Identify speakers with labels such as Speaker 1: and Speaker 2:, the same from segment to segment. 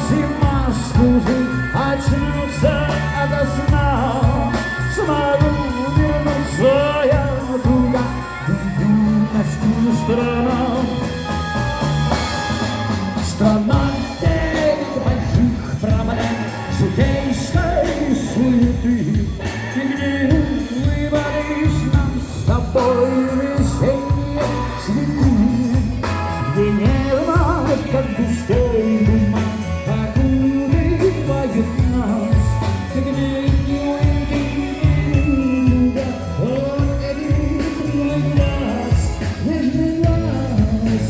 Speaker 1: зима скужит, очнется ото сна. Смогу вернуться я туда, в юности страна. Страна больших проблем, житейской суеты, где выбрались нам с тобой весенние цветы, где нежность, как густой туман, окутывает нас, где не уйти от этих глаз, нежный глаз,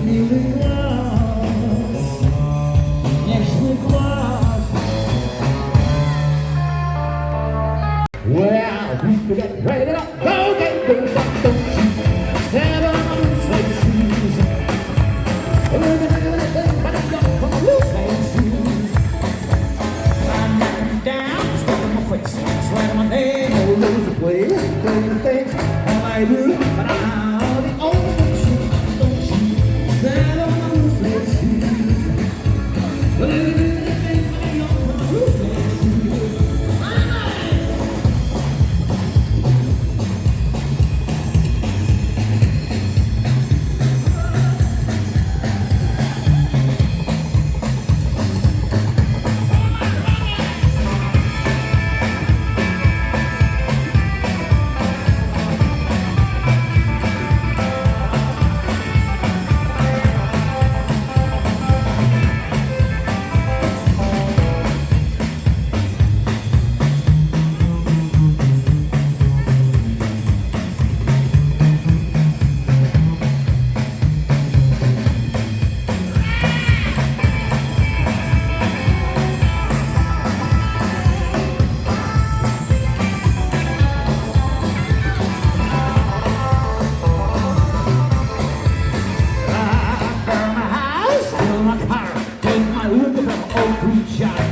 Speaker 1: милый глаз, нежный глаз. Well, we get ready to go, get go, don't you step on those shoes. But I don't want to lose those shoes. I'm knocking down, stuck in my face, sliding my name all over the place. Don't think all I do, but I'm the only shoe. Don't you step on those shoes. But I don't want to lose those shoes. Shot.